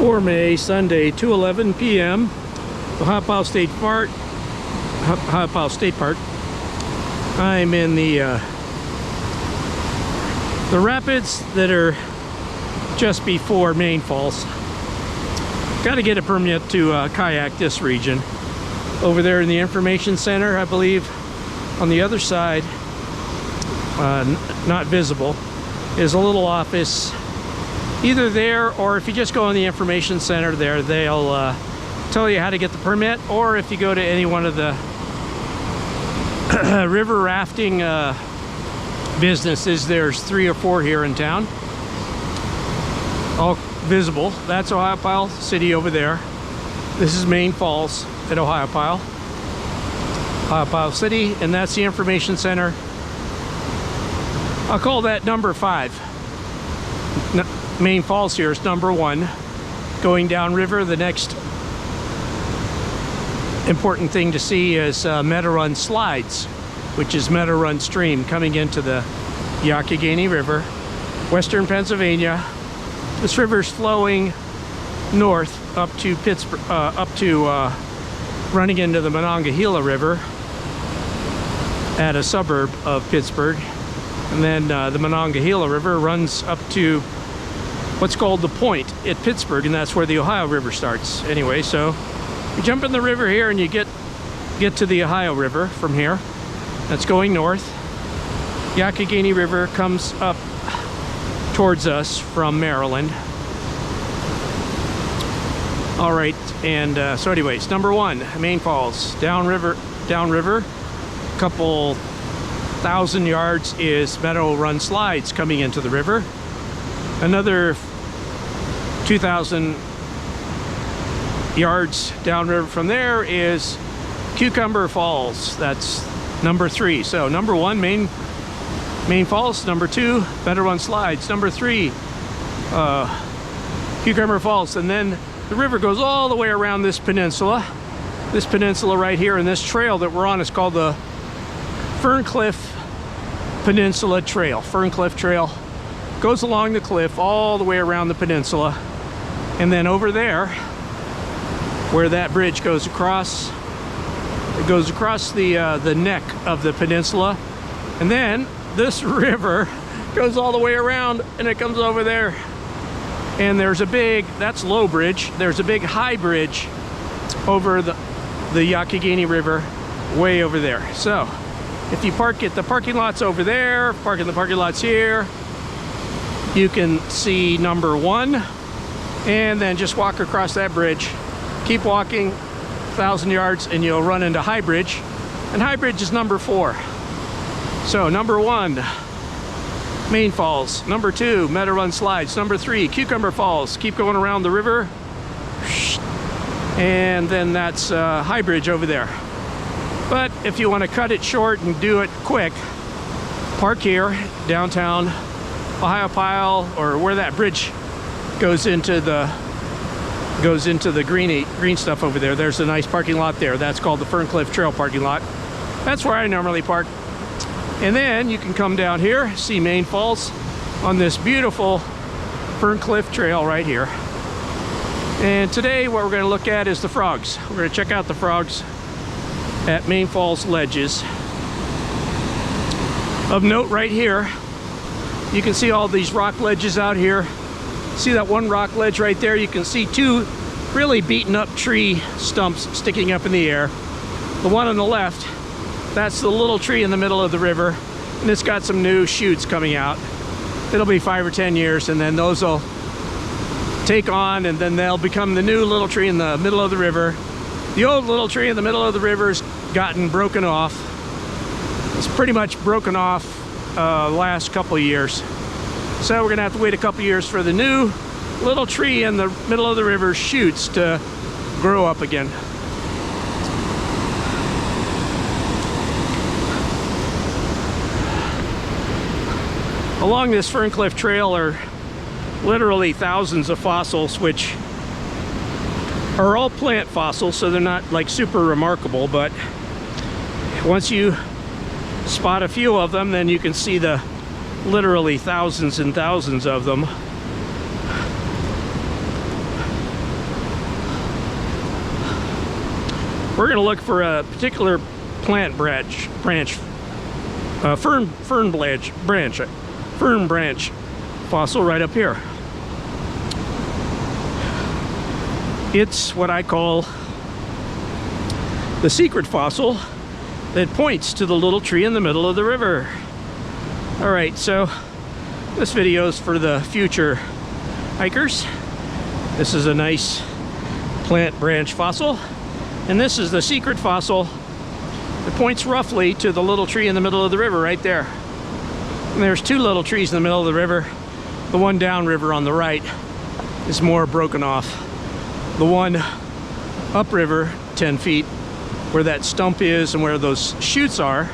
4 May, Sunday, 2:11 p.m. Ohiopyle State Park. I'm in the rapids that are just before Main Falls. Got to get a permit to kayak this region. Over there in the information center, I believe, on the other side, not visible, is a little office. Either there, or if you just go in the information center there, they'll tell you how to get the permit. Or if you go to any one of the river rafting businesses, there's 3 or 4 here in town, all visible. That's Ohiopyle City over there. This is Main Falls at Ohiopyle City, and that's the information center. I'll call that number 5. Main Falls here is number 1. Going downriver, the next important thing to see is Meadow Run Slides, which is Meadow Run Stream coming into the Youghiogheny River, western Pennsylvania. This river is flowing north up to Pittsburgh, running into the Monongahela River at a suburb of Pittsburgh. And then the Monongahela River runs up to what's called the Point at Pittsburgh, and that's where the Ohio River starts. Anyway, so you jump in the river here and you get to the Ohio River from here. That's going north. Youghiogheny River comes up towards us from Maryland. All right, and so anyways, number 1, Main Falls, downriver, couple thousand yards is Meadow Run Slides coming into the river. Another 2,000 yards downriver from there is Cucumber Falls. That's number 3. So number 1, Main Falls. Number 2, Meadow Run Slides. Number 3, Cucumber Falls. And then the river goes all the way around this peninsula. This peninsula right here, and this trail that we're on is called the Ferncliff Peninsula Trail. Ferncliff Trail goes along the cliff all the way around the peninsula, and then over there where that bridge goes across, it goes across the neck of the peninsula, and then this river goes all the way around and it comes over there, and there's a big, that's low bridge, there's a big high bridge over the Youghiogheny River way over there. So if you park at the parking lots over there, park in the parking lots here, you can see number 1, and then just walk across that bridge. Keep walking 1,000 yards and you'll run into High Bridge, and High Bridge is number 4. So number 1, Main Falls. Number 2, Meadow Run Slides. Number 3, Cucumber Falls. Keep going around the river, and then that's High Bridge over there. But if you want to cut it short and do it quick, park here, downtown Ohiopyle, or where that bridge goes into the green stuff over there. There's a nice parking lot there. That's called the Ferncliff Trail parking lot. That's where I normally park. And then you can come down here, see Main Falls on this beautiful Ferncliff Trail right here. And today what we're going to look at is the frogs. We're going to check out the frogs at Main Falls Ledges. Of note right here, you can see all these rock ledges out here. See that one rock ledge right there? You can see 2 really beaten up tree stumps sticking up in the air. The one on the left, that's the little tree in the middle of the river, and it's got some new shoots coming out. It'll be 5 or 10 years, and then those will take on, and then they'll become the new little tree in the middle of the river. The old little tree in the middle of the river's gotten broken off. It's pretty much broken off last couple of years. So we're gonna have to wait a couple years for the new little tree in the middle of the river shoots to grow up again. Along this Ferncliff Trail are literally thousands of fossils, which are all plant fossils, so they're not like super remarkable, but once you spot a few of them, then you can see the literally thousands and thousands of them. We're going to look for a particular plant branch, fern branch fossil right up here. It's what I call the secret fossil that points to the little tree in the middle of the river. All right, so this video is for the future hikers. This is a nice plant branch fossil, and this is the secret fossil that points roughly to the little tree in the middle of the river right there. And there's two little trees in the middle of the river. The one downriver on the right is more broken off. The one upriver 10 feet where that stump is and where those shoots are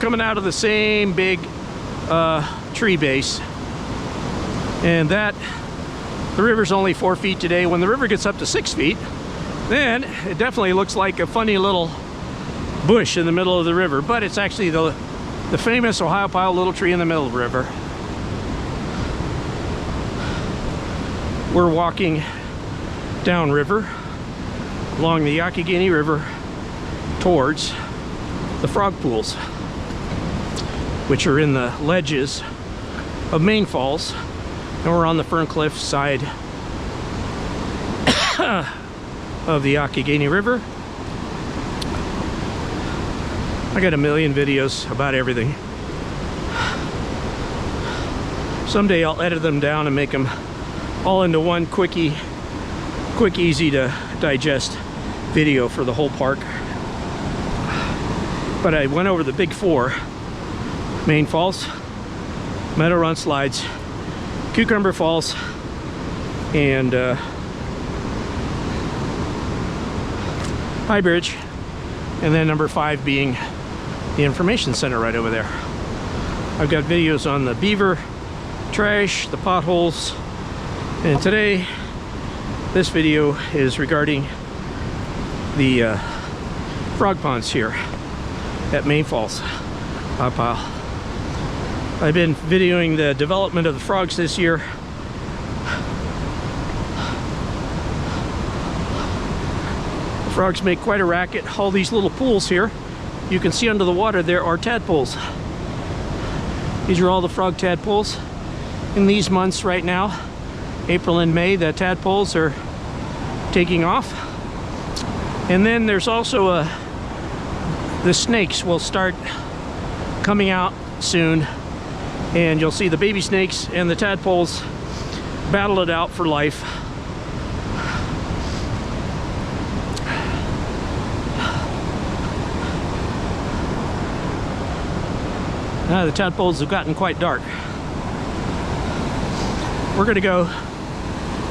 coming out of the same big tree base. And that, the river's only 4 feet today. When the river gets up to 6 feet, then it definitely looks like a funny little bush in the middle of the river, but it's actually the famous Ohiopyle little tree in the middle of the river. We're walking downriver along the Youghiogheny River towards the frog pools, which are in the ledges of Main Falls, and we're on the Ferncliff side of the Youghiogheny River. I got a million videos about everything. Someday I'll edit them down and make them all into one quick, easy to digest video for the whole park. But I went over the big four: Main Falls, Meadow Run Slides, Cucumber Falls, and High Bridge, and then number 5 being the information center right over there. I've got videos on the beaver trash, the potholes, and today this video is regarding the frog ponds here at Main Falls. I've been videoing the development of the frogs this year. The frogs make quite a racket. All these little pools here, you can see under the water there are tadpoles. These are all the frog tadpoles. In these months right now, April and May, the tadpoles are taking off. And then there's also the snakes will start coming out soon, and you'll see the baby snakes and the tadpoles battle it out for life. The tadpoles have gotten quite dark. We're going to go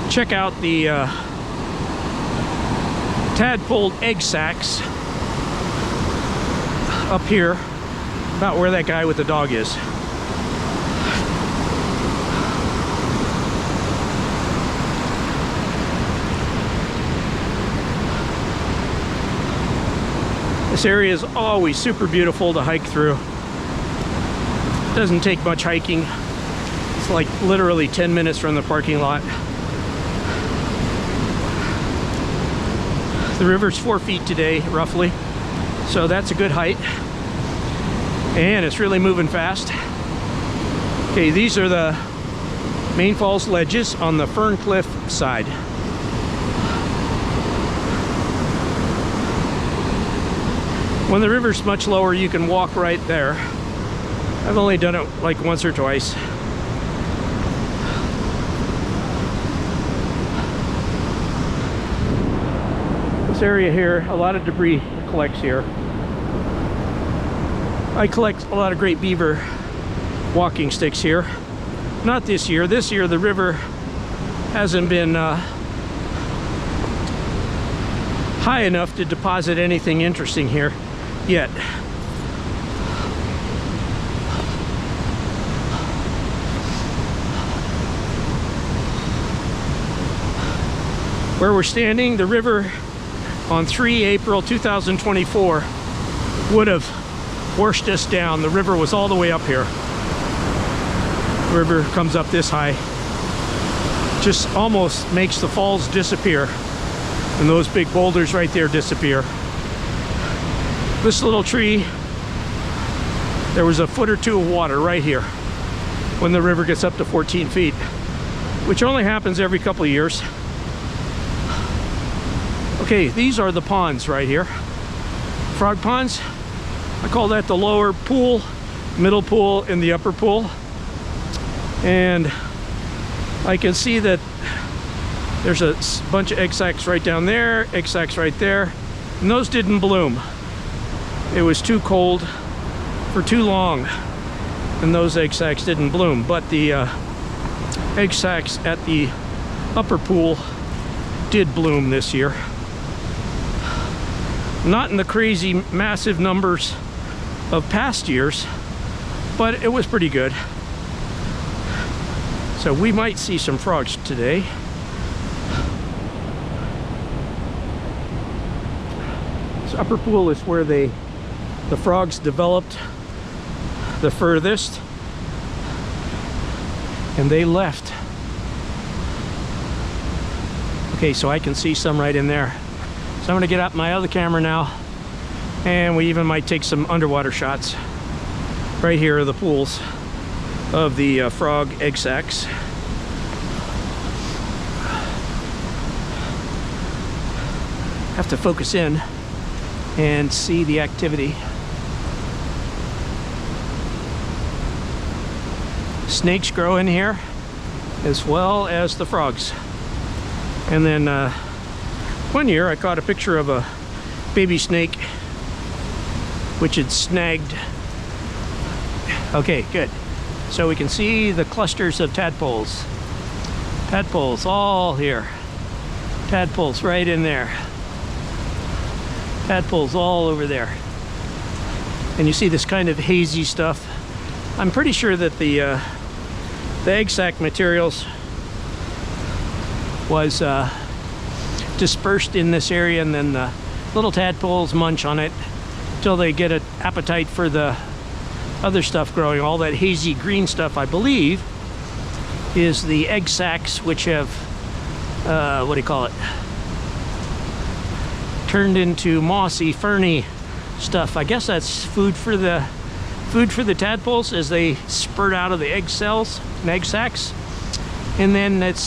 check out the tadpole egg sacs up here, about where that guy with the dog is. This area is always super beautiful to hike through. It doesn't take much hiking. It's like literally 10 minutes from the parking lot. The river's 4 feet today, roughly, so that's a good height. And it's really moving fast. Okay, these are the Main Falls ledges on the Ferncliff side. When the river's much lower, you can walk right there. I've only done it like once or twice. This area here, a lot of debris collects here. I collect a lot of great beaver walking sticks here. Not this year. This year the river hasn't been high enough to deposit anything interesting here yet. Where we're standing, the river on 3 April 2024 would have washed us down. The river was all the way up here. The river comes up this high, just almost makes the falls disappear, and those big boulders right there disappear. This little tree, there was a foot or two of water right here when the river gets up to 14 feet, which only happens every couple of years. Okay, these are the ponds right here. Frog ponds. I call that the lower pool, middle pool, and the upper pool. And I can see that there's a bunch of egg sacs right down there, egg sacs right there, and those didn't bloom. It was too cold for too long, and those egg sacs didn't bloom. But the egg sacs at the upper pool did bloom this year. Not in the crazy massive numbers of past years, but it was pretty good. So we might see some frogs today. This upper pool is where the frogs developed the furthest, and they left. Okay, so I can see some right in there. So I'm gonna get out my other camera now, and we even might take some underwater shots. Right here are the pools of the frog egg sacs. Have to focus in and see the activity. Snakes grow in here as well as the frogs. And then one year I caught a picture of a baby snake which had snagged. Okay, good. So we can see the clusters of tadpoles. Tadpoles all here. Tadpoles right in there. Tadpoles all over there. And you see this kind of hazy stuff. I'm pretty sure that the egg sac materials was dispersed in this area, and then the little tadpoles munch on it until they get an appetite for the other stuff growing. All that hazy green stuff, I believe, is the egg sacs, which have what do you call it, turned into mossy, ferny stuff. I guess that's food for the tadpoles as they spurt out of the egg cells and egg sacs, and then it's